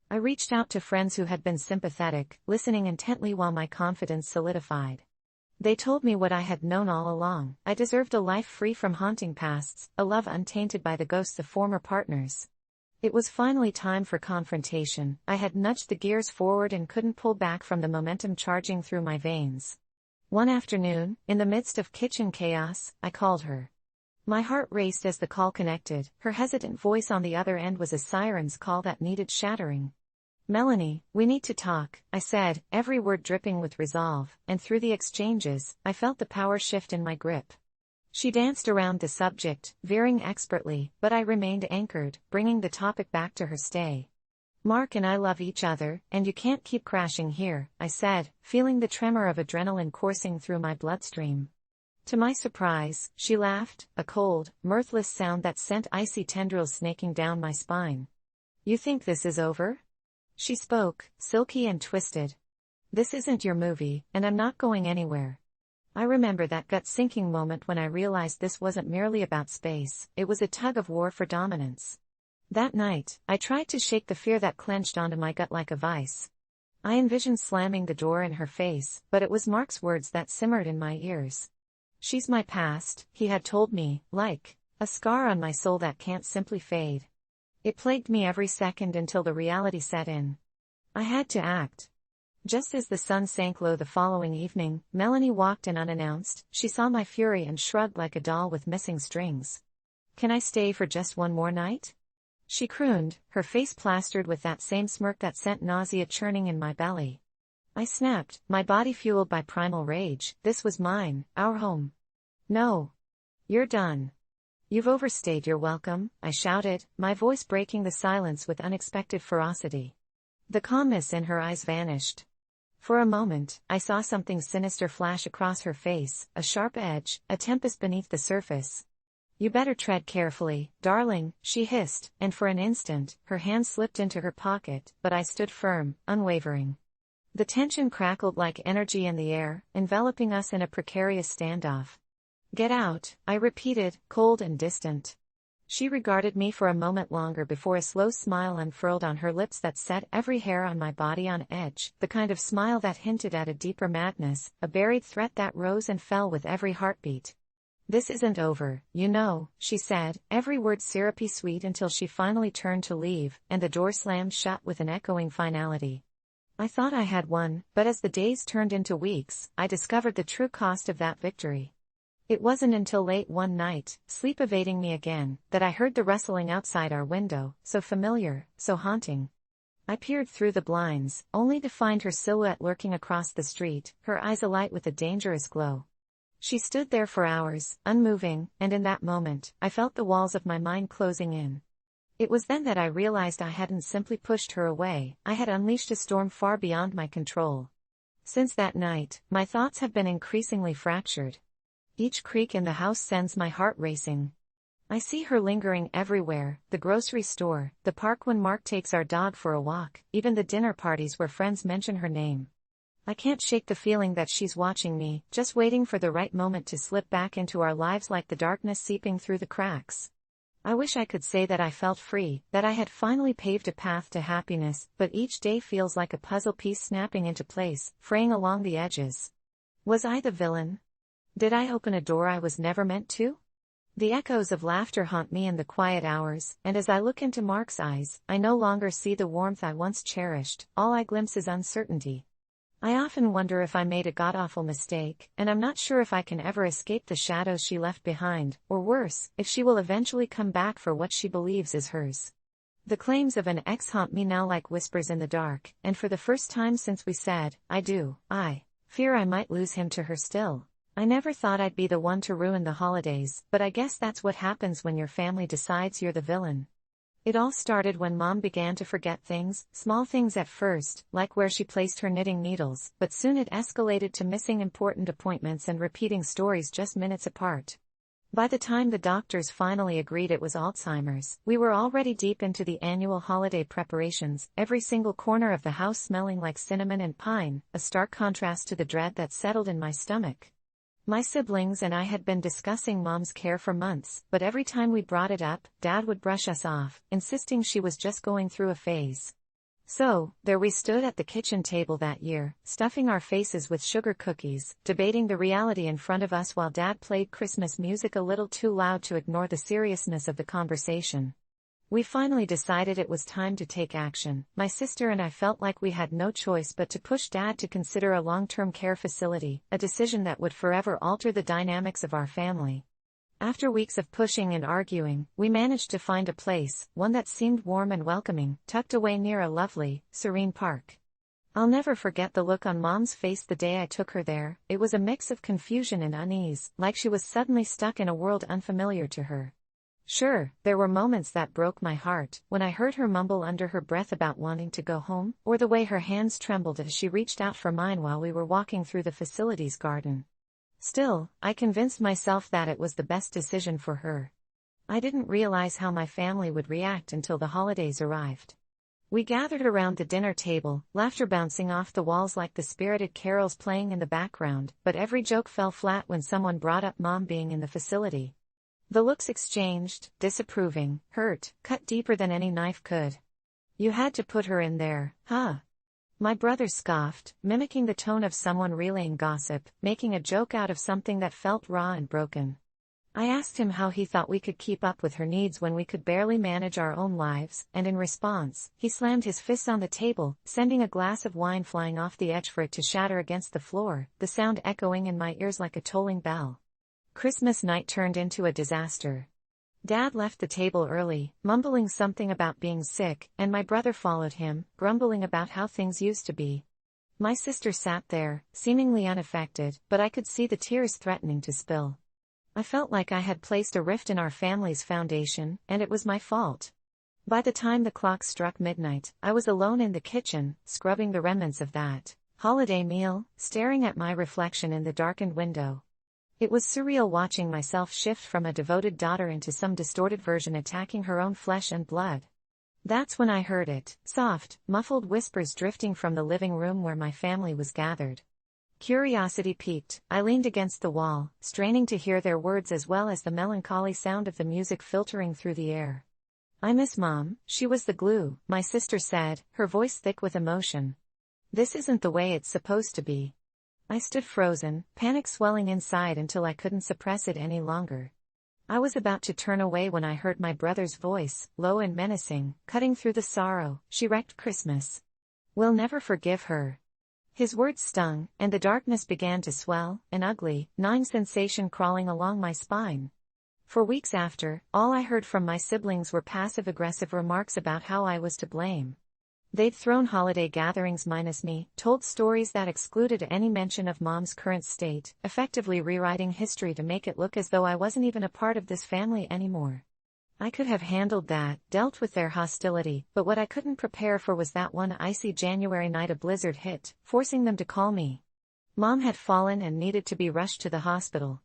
I reached out to friends who had been sympathetic, listening intently while my confidence solidified. They told me what I had known all along. I deserved a life free from haunting pasts, a love untainted by the ghosts of former partners. It was finally time for confrontation. I had nudged the gears forward and couldn't pull back from the momentum charging through my veins. One afternoon, in the midst of kitchen chaos, I called her. My heart raced as the call connected. Her hesitant voice on the other end was a siren's call that needed shattering. "Melanie, we need to talk," I said, every word dripping with resolve, and through the exchanges, I felt the power shift in my grip. She danced around the subject, veering expertly, but I remained anchored, bringing the topic back to her stay. "Mark and I love each other, and you can't keep crashing here," I said, feeling the tremor of adrenaline coursing through my bloodstream. To my surprise, she laughed, a cold, mirthless sound that sent icy tendrils snaking down my spine. "You think this is over?" She spoke, silky and twisted. "This isn't your movie, and I'm not going anywhere." I remember that gut-sinking moment when I realized this wasn't merely about space, it was a tug-of-war for dominance. That night, I tried to shake the fear that clenched onto my gut like a vice. I envisioned slamming the door in her face, but it was Mark's words that simmered in my ears. "She's my past," he had told me, like a scar on my soul that can't simply fade. It plagued me every second until the reality set in. I had to act. Just as the sun sank low the following evening, Melanie walked in unannounced. She saw my fury and shrugged like a doll with missing strings. "Can I stay for just one more night?" she crooned, her face plastered with that same smirk that sent nausea churning in my belly. I snapped, my body fueled by primal rage. This was mine, our home. "No. You're done. You've overstayed your welcome," I shouted, my voice breaking the silence with unexpected ferocity. The calmness in her eyes vanished. For a moment, I saw something sinister flash across her face, a sharp edge, a tempest beneath the surface. "You better tread carefully, darling," she hissed, and for an instant, her hand slipped into her pocket, but I stood firm, unwavering. The tension crackled like energy in the air, enveloping us in a precarious standoff. "Get out," I repeated, cold and distant. She regarded me for a moment longer before a slow smile unfurled on her lips that set every hair on my body on edge, the kind of smile that hinted at a deeper madness, a buried threat that rose and fell with every heartbeat. "This isn't over, you know," she said, every word syrupy sweet until she finally turned to leave, and the door slammed shut with an echoing finality. I thought I had won, but as the days turned into weeks, I discovered the true cost of that victory. It wasn't until late one night, sleep evading me again, that I heard the rustling outside our window, so familiar, so haunting. I peered through the blinds, only to find her silhouette lurking across the street, her eyes alight with a dangerous glow. She stood there for hours, unmoving, and in that moment, I felt the walls of my mind closing in. It was then that I realized I hadn't simply pushed her away, I had unleashed a storm far beyond my control. Since that night, my thoughts have been increasingly fractured. Each creak in the house sends my heart racing. I see her lingering everywhere, the grocery store, the park when Mark takes our dog for a walk, even the dinner parties where friends mention her name. I can't shake the feeling that she's watching me, just waiting for the right moment to slip back into our lives like the darkness seeping through the cracks. I wish I could say that I felt free, that I had finally paved a path to happiness, but each day feels like a puzzle piece snapping into place, fraying along the edges. Was I the villain? Did I open a door I was never meant to? The echoes of laughter haunt me in the quiet hours, and as I look into Mark's eyes, I no longer see the warmth I once cherished, all I glimpse is uncertainty. I often wonder if I made a god-awful mistake, and I'm not sure if I can ever escape the shadows she left behind, or worse, if she will eventually come back for what she believes is hers. The claims of an ex haunt me now like whispers in the dark, and for the first time since we said, "I do," I fear I might lose him to her still. I never thought I'd be the one to ruin the holidays, but I guess that's what happens when your family decides you're the villain. It all started when Mom began to forget things, small things at first, like where she placed her knitting needles, but soon it escalated to missing important appointments and repeating stories just minutes apart. By the time the doctors finally agreed it was Alzheimer's, we were already deep into the annual holiday preparations, every single corner of the house smelling like cinnamon and pine, a stark contrast to the dread that settled in my stomach. My siblings and I had been discussing Mom's care for months, but every time we brought it up, Dad would brush us off, insisting she was just going through a phase. So, there we stood at the kitchen table that year, stuffing our faces with sugar cookies, debating the reality in front of us while Dad played Christmas music a little too loud to ignore the seriousness of the conversation. We finally decided it was time to take action. My sister and I felt like we had no choice but to push Dad to consider a long-term care facility, a decision that would forever alter the dynamics of our family. After weeks of pushing and arguing, we managed to find a place, one that seemed warm and welcoming, tucked away near a lovely, serene park. I'll never forget the look on Mom's face the day I took her there. It was a mix of confusion and unease, like she was suddenly stuck in a world unfamiliar to her. Sure, there were moments that broke my heart, when I heard her mumble under her breath about wanting to go home, or the way her hands trembled as she reached out for mine while we were walking through the facility's garden. Still, I convinced myself that it was the best decision for her. I didn't realize how my family would react until the holidays arrived. We gathered around the dinner table, laughter bouncing off the walls like the spirited carols playing in the background, but every joke fell flat when someone brought up Mom being in the facility. The looks exchanged, disapproving, hurt, cut deeper than any knife could. "You had to put her in there, huh?" My brother scoffed, mimicking the tone of someone relaying gossip, making a joke out of something that felt raw and broken. I asked him how he thought we could keep up with her needs when we could barely manage our own lives, and in response, he slammed his fists on the table, sending a glass of wine flying off the edge for it to shatter against the floor, the sound echoing in my ears like a tolling bell. Christmas night turned into a disaster. Dad left the table early, mumbling something about being sick, and my brother followed him, grumbling about how things used to be. My sister sat there, seemingly unaffected, but I could see the tears threatening to spill. I felt like I had placed a rift in our family's foundation, and it was my fault. By the time the clock struck midnight, I was alone in the kitchen, scrubbing the remnants of that holiday meal, staring at my reflection in the darkened window. It was surreal watching myself shift from a devoted daughter into some distorted version attacking her own flesh and blood. That's when I heard it, soft, muffled whispers drifting from the living room where my family was gathered. Curiosity piqued, I leaned against the wall, straining to hear their words as well as the melancholy sound of the music filtering through the air. "I miss Mom, she was the glue," my sister said, her voice thick with emotion. "This isn't the way it's supposed to be." I stood frozen, panic swelling inside until I couldn't suppress it any longer. I was about to turn away when I heard my brother's voice, low and menacing, cutting through the sorrow. "She wrecked Christmas. We'll never forgive her." His words stung, and the darkness began to swell, an ugly, gnawing sensation crawling along my spine. For weeks after, all I heard from my siblings were passive-aggressive remarks about how I was to blame. They'd thrown holiday gatherings minus me, told stories that excluded any mention of Mom's current state, effectively rewriting history to make it look as though I wasn't even a part of this family anymore. I could have handled that, dealt with their hostility, but what I couldn't prepare for was that one icy January night a blizzard hit, forcing them to call me. Mom had fallen and needed to be rushed to the hospital.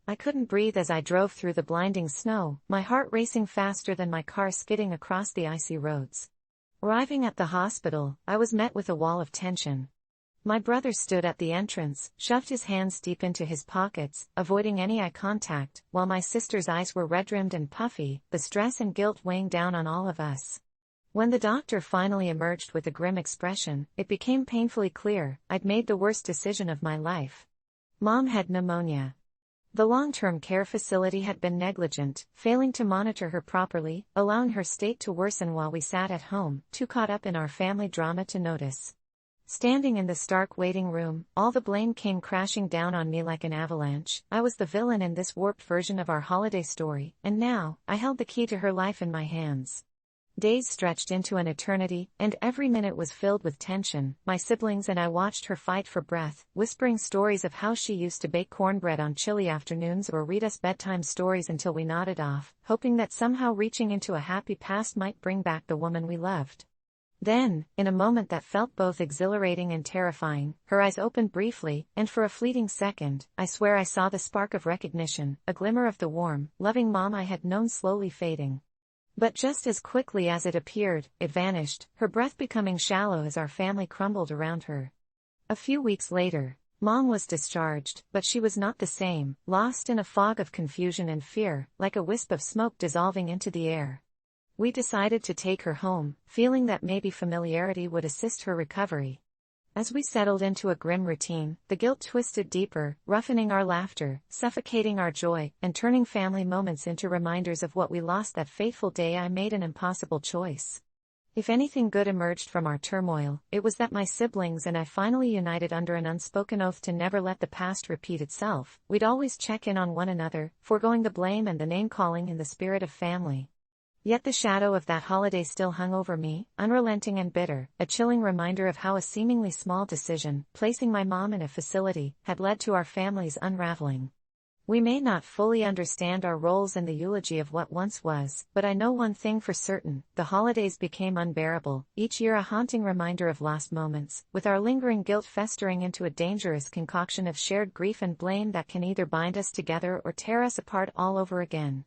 I couldn't breathe as I drove through the blinding snow, my heart racing faster than my car skidding across the icy roads. Arriving at the hospital, I was met with a wall of tension. My brother stood at the entrance, shoved his hands deep into his pockets, avoiding any eye contact, while my sister's eyes were red-rimmed and puffy, the stress and guilt weighing down on all of us. When the doctor finally emerged with a grim expression, it became painfully clear, I'd made the worst decision of my life. Mom had pneumonia. The long-term care facility had been negligent, failing to monitor her properly, allowing her state to worsen while we sat at home, too caught up in our family drama to notice. Standing in the stark waiting room, all the blame came crashing down on me like an avalanche. I was the villain in this warped version of our holiday story, and now, I held the key to her life in my hands. Days stretched into an eternity, and every minute was filled with tension. My siblings and I watched her fight for breath, whispering stories of how she used to bake cornbread on chilly afternoons or read us bedtime stories until we nodded off, hoping that somehow reaching into a happy past might bring back the woman we loved. Then, in a moment that felt both exhilarating and terrifying, her eyes opened briefly, and for a fleeting second, I swear I saw the spark of recognition, a glimmer of the warm, loving Mom I had known slowly fading. But just as quickly as it appeared, it vanished, her breath becoming shallow as our family crumbled around her. A few weeks later, Mom was discharged, but she was not the same, lost in a fog of confusion and fear, like a wisp of smoke dissolving into the air. We decided to take her home, feeling that maybe familiarity would assist her recovery. As we settled into a grim routine, the guilt twisted deeper, roughening our laughter, suffocating our joy, and turning family moments into reminders of what we lost that fateful day I made an impossible choice. If anything good emerged from our turmoil, it was that my siblings and I finally united under an unspoken oath to never let the past repeat itself. We'd always check in on one another, foregoing the blame and the name-calling in the spirit of family. Yet the shadow of that holiday still hung over me, unrelenting and bitter, a chilling reminder of how a seemingly small decision, placing my mom in a facility, had led to our family's unraveling. We may not fully understand our roles in the eulogy of what once was, but I know one thing for certain: the holidays became unbearable, each year a haunting reminder of lost moments, with our lingering guilt festering into a dangerous concoction of shared grief and blame that can either bind us together or tear us apart all over again.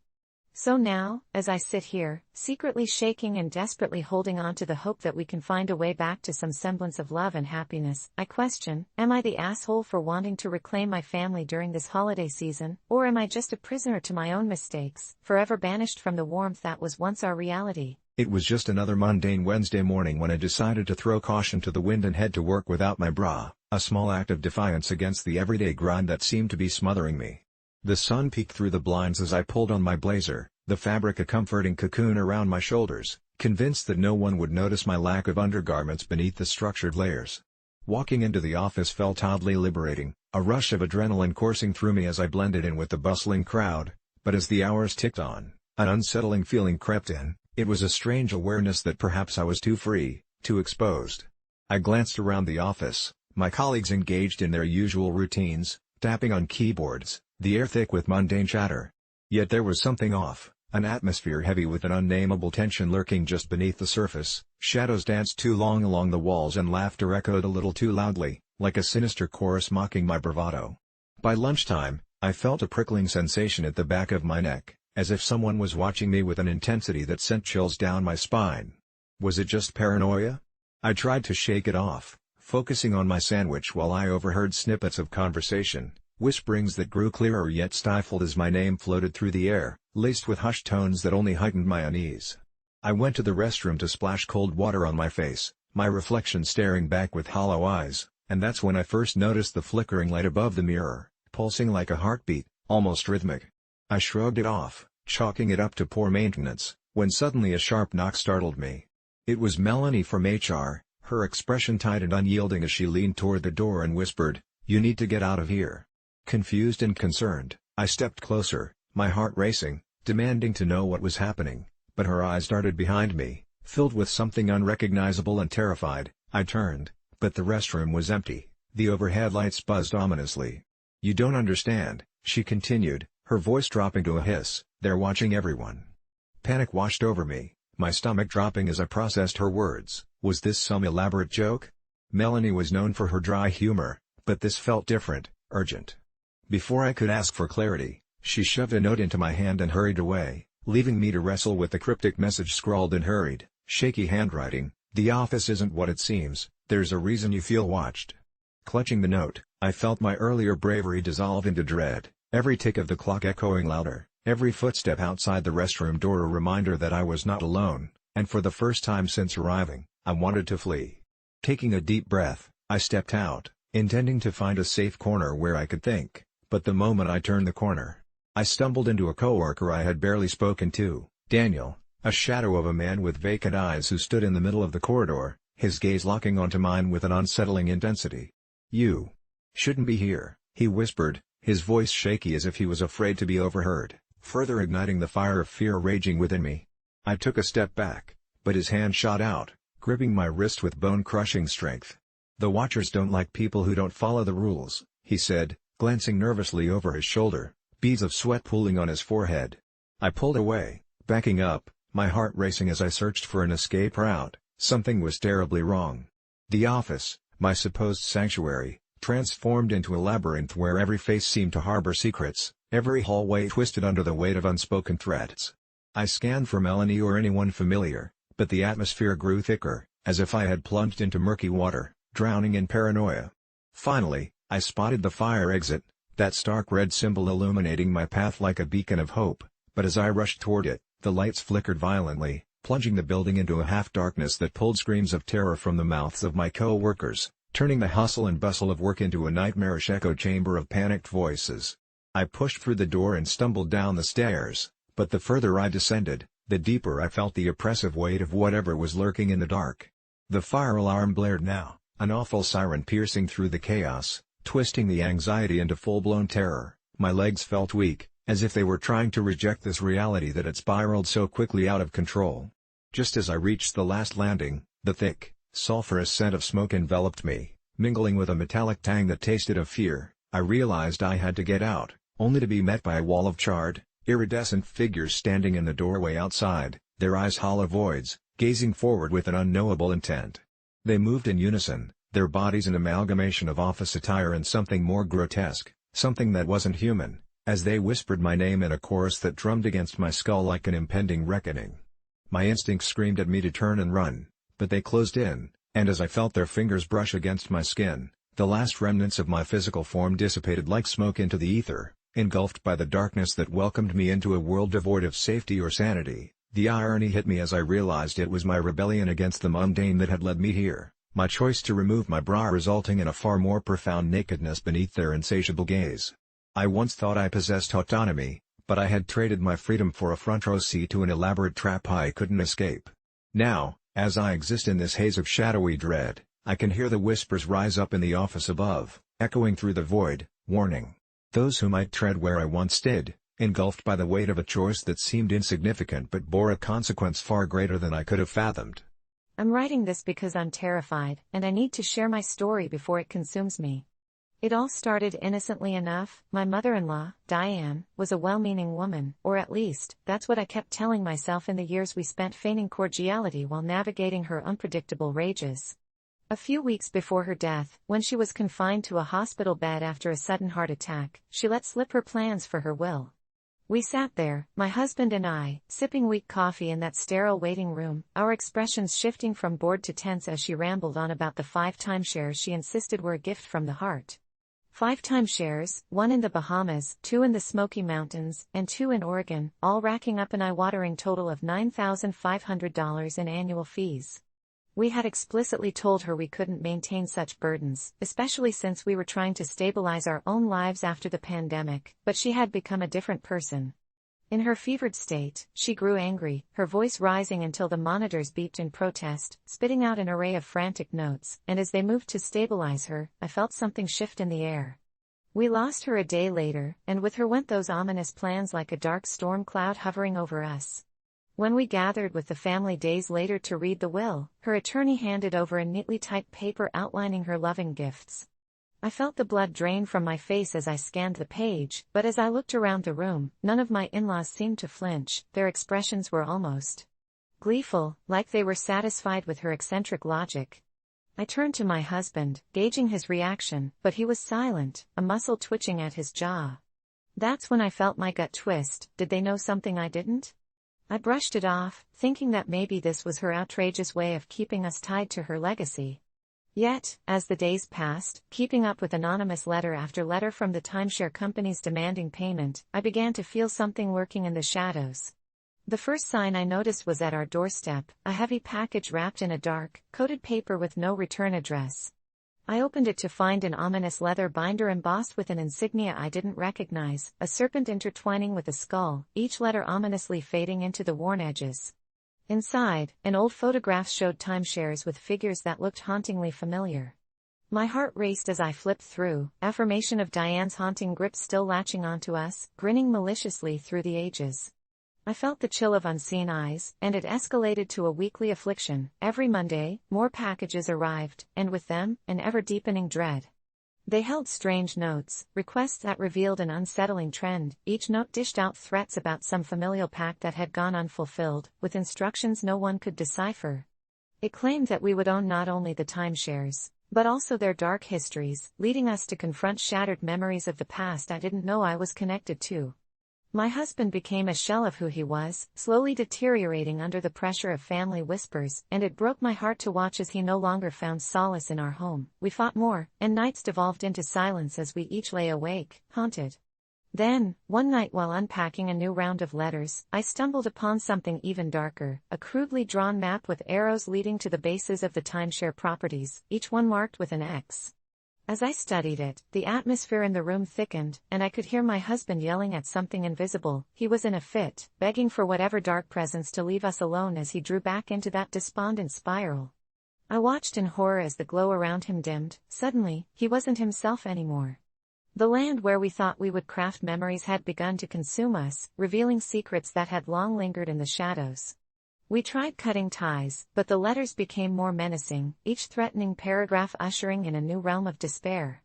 So now, as I sit here, secretly shaking and desperately holding on to the hope that we can find a way back to some semblance of love and happiness, I question, am I the asshole for wanting to reclaim my family during this holiday season, or am I just a prisoner to my own mistakes, forever banished from the warmth that was once our reality? It was just another mundane Wednesday morning when I decided to throw caution to the wind and head to work without my bra, a small act of defiance against the everyday grind that seemed to be smothering me. The sun peeked through the blinds as I pulled on my blazer, the fabric a comforting cocoon around my shoulders, convinced that no one would notice my lack of undergarments beneath the structured layers. Walking into the office felt oddly liberating, a rush of adrenaline coursing through me as I blended in with the bustling crowd, but as the hours ticked on, an unsettling feeling crept in. It was a strange awareness that perhaps I was too free, too exposed. I glanced around the office, my colleagues engaged in their usual routines, tapping on keyboards, the air thick with mundane chatter. Yet there was something off, an atmosphere heavy with an unnameable tension lurking just beneath the surface. Shadows danced too long along the walls and laughter echoed a little too loudly, like a sinister chorus mocking my bravado. By lunchtime, I felt a prickling sensation at the back of my neck, as if someone was watching me with an intensity that sent chills down my spine. Was it just paranoia? I tried to shake it off, focusing on my sandwich while I overheard snippets of conversation, whisperings that grew clearer yet stifled as my name floated through the air, laced with hushed tones that only heightened my unease. I went to the restroom to splash cold water on my face, my reflection staring back with hollow eyes, and that's when I first noticed the flickering light above the mirror, pulsing like a heartbeat, almost rhythmic. I shrugged it off, chalking it up to poor maintenance, when suddenly a sharp knock startled me. It was Melanie from HR, her expression tight and unyielding as she leaned toward the door and whispered, "You need to get out of here." Confused and concerned, I stepped closer, my heart racing, demanding to know what was happening, but her eyes darted behind me, filled with something unrecognizable and terrified. I turned, but the restroom was empty, the overhead lights buzzed ominously. "You don't understand," she continued, her voice dropping to a hiss, "they're watching everyone." Panic washed over me, my stomach dropping as I processed her words. Was this some elaborate joke? Melanie was known for her dry humor, but this felt different, urgent. Before I could ask for clarity, she shoved a note into my hand and hurried away, leaving me to wrestle with the cryptic message scrawled in hurried, shaky handwriting. "The office isn't what it seems, there's a reason you feel watched." Clutching the note, I felt my earlier bravery dissolve into dread, every tick of the clock echoing louder, every footstep outside the restroom door a reminder that I was not alone, and for the first time since arriving, I wanted to flee. Taking a deep breath, I stepped out, intending to find a safe corner where I could think, but the moment I turned the corner, I stumbled into a coworker I had barely spoken to, Daniel, a shadow of a man with vacant eyes who stood in the middle of the corridor, his gaze locking onto mine with an unsettling intensity. "You shouldn't be here," he whispered, his voice shaky as if he was afraid to be overheard, further igniting the fire of fear raging within me. I took a step back, but his hand shot out, gripping my wrist with bone-crushing strength. "The Watchers don't like people who don't follow the rules," he said, glancing nervously over his shoulder, beads of sweat pooling on his forehead. I pulled away, backing up, my heart racing as I searched for an escape route. Something was terribly wrong. The office, my supposed sanctuary, transformed into a labyrinth where every face seemed to harbor secrets, every hallway twisted under the weight of unspoken threats. I scanned for Melanie or anyone familiar, but the atmosphere grew thicker, as if I had plunged into murky water, drowning in paranoia. Finally, I spotted the fire exit, that stark red symbol illuminating my path like a beacon of hope, but as I rushed toward it, the lights flickered violently, plunging the building into a half-darkness that pulled screams of terror from the mouths of my co-workers. turning the hustle and bustle of work into a nightmarish echo chamber of panicked voices. I pushed through the door and stumbled down the stairs, but the further I descended, the deeper I felt the oppressive weight of whatever was lurking in the dark. The fire alarm blared now, an awful siren piercing through the chaos, twisting the anxiety into full-blown terror. My legs felt weak, as if they were trying to reject this reality that had spiraled so quickly out of control. Just as I reached the last landing, the thick, sulfurous scent of smoke enveloped me, mingling with a metallic tang that tasted of fear. I realized I had to get out, only to be met by a wall of charred, iridescent figures standing in the doorway outside, their eyes hollow voids, gazing forward with an unknowable intent. They moved in unison, their bodies an amalgamation of office attire and something more grotesque, something that wasn't human, as they whispered my name in a chorus that drummed against my skull like an impending reckoning. My instincts screamed at me to turn and run, but they closed in, and as I felt their fingers brush against my skin, the last remnants of my physical form dissipated like smoke into the ether, engulfed by the darkness that welcomed me into a world devoid of safety or sanity. The irony hit me as I realized it was my rebellion against the mundane that had led me here, my choice to remove my bra resulting in a far more profound nakedness beneath their insatiable gaze. I once thought I possessed autonomy, but I had traded my freedom for a front-row seat to an elaborate trap I couldn't escape. Now, as I exist in this haze of shadowy dread, I can hear the whispers rise up in the office above, echoing through the void, warning those who might tread where I once did, engulfed by the weight of a choice that seemed insignificant but bore a consequence far greater than I could have fathomed. I'm writing this because I'm terrified, and I need to share my story before it consumes me. It all started innocently enough. My mother-in-law, Diane, was a well-meaning woman, or at least, that's what I kept telling myself in the years we spent feigning cordiality while navigating her unpredictable rages. A few weeks before her death, when she was confined to a hospital bed after a sudden heart attack, she let slip her plans for her will. We sat there, my husband and I, sipping weak coffee in that sterile waiting room, our expressions shifting from bored to tense as she rambled on about the 5 timeshares she insisted were a gift from the heart. 5 timeshares, 1 in the Bahamas, 2 in the Smoky Mountains, and 2 in Oregon, all racking up an eye-watering total of $9,500 in annual fees. We had explicitly told her we couldn't maintain such burdens, especially since we were trying to stabilize our own lives after the pandemic, but she had become a different person. In her fevered state, she grew angry, her voice rising until the monitors beeped in protest, spitting out an array of frantic notes, and as they moved to stabilize her, I felt something shift in the air. We lost her a day later, and with her went those ominous plans like a dark storm cloud hovering over us. When we gathered with the family days later to read the will, her attorney handed over a neatly typed paper outlining her loving gifts. I felt the blood drain from my face as I scanned the page, but as I looked around the room, none of my in-laws seemed to flinch. Their expressions were almost gleeful, like they were satisfied with her eccentric logic. I turned to my husband, gauging his reaction, but he was silent, a muscle twitching at his jaw. That's when I felt my gut twist. Did they know something I didn't? I brushed it off, thinking that maybe this was her outrageous way of keeping us tied to her legacy. Yet, as the days passed, keeping up with anonymous letter after letter from the timeshare companies demanding payment, I began to feel something lurking in the shadows. The first sign I noticed was at our doorstep, a heavy package wrapped in a dark, coated paper with no return address. I opened it to find an ominous leather binder embossed with an insignia I didn't recognize, a serpent intertwining with a skull, each letter ominously fading into the worn edges. Inside, an old photograph showed timeshares with figures that looked hauntingly familiar. My heart raced as I flipped through, affirmation of Diane's haunting grip still latching onto us, grinning maliciously through the ages. I felt the chill of unseen eyes, and it escalated to a weekly affliction. Every Monday, more packages arrived, and with them, an ever-deepening dread. They held strange notes, requests that revealed an unsettling trend. Each note dished out threats about some familial pact that had gone unfulfilled, with instructions no one could decipher. It claimed that we would own not only the timeshares, but also their dark histories, leading us to confront shattered memories of the past I didn't know I was connected to. My husband became a shell of who he was, slowly deteriorating under the pressure of family whispers, and it broke my heart to watch as he no longer found solace in our home. We fought more, and nights devolved into silence as we each lay awake, haunted. Then, one night while unpacking a new round of letters, I stumbled upon something even darker, a crudely drawn map with arrows leading to the bases of the timeshare properties, each one marked with an X. As I studied it, the atmosphere in the room thickened, and I could hear my husband yelling at something invisible. He was in a fit, begging for whatever dark presence to leave us alone as he drew back into that despondent spiral. I watched in horror as the glow around him dimmed. Suddenly, he wasn't himself anymore. The land where we thought we would craft memories had begun to consume us, revealing secrets that had long lingered in the shadows. We tried cutting ties, but the letters became more menacing, each threatening paragraph ushering in a new realm of despair.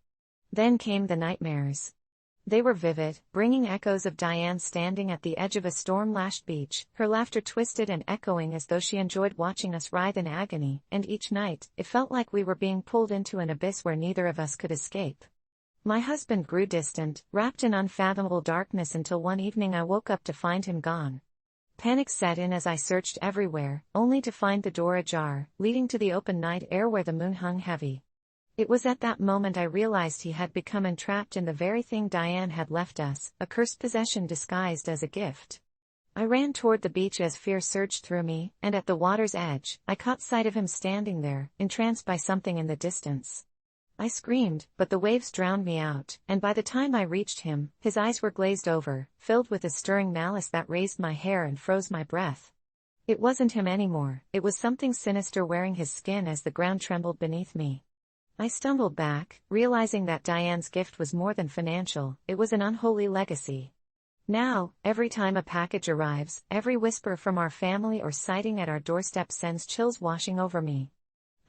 Then came the nightmares. They were vivid, bringing echoes of Diane standing at the edge of a storm-lashed beach, her laughter twisted and echoing as though she enjoyed watching us writhe in agony, and each night, it felt like we were being pulled into an abyss where neither of us could escape. My husband grew distant, wrapped in unfathomable darkness until one evening I woke up to find him gone. Panic set in as I searched everywhere, only to find the door ajar, leading to the open night air where the moon hung heavy. It was at that moment I realized he had become entrapped in the very thing Diane had left us, a cursed possession disguised as a gift. I ran toward the beach as fear surged through me, and at the water's edge, I caught sight of him standing there, entranced by something in the distance. I screamed, but the waves drowned me out, and by the time I reached him, his eyes were glazed over, filled with a stirring malice that raised my hair and froze my breath. It wasn't him anymore, it was something sinister wearing his skin as the ground trembled beneath me. I stumbled back, realizing that Diane's gift was more than financial, it was an unholy legacy. Now, every time a package arrives, every whisper from our family or sighting at our doorstep sends chills washing over me.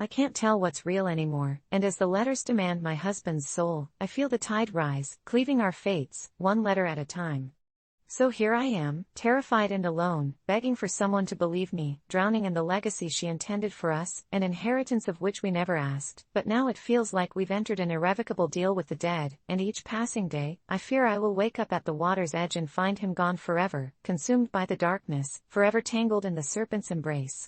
I can't tell what's real anymore, and as the letters demand my husband's soul, I feel the tide rise, cleaving our fates, one letter at a time. So here I am, terrified and alone, begging for someone to believe me, drowning in the legacy she intended for us, an inheritance of which we never asked, but now it feels like we've entered an irrevocable deal with the dead, and each passing day, I fear I will wake up at the water's edge and find him gone forever, consumed by the darkness, forever tangled in the serpent's embrace.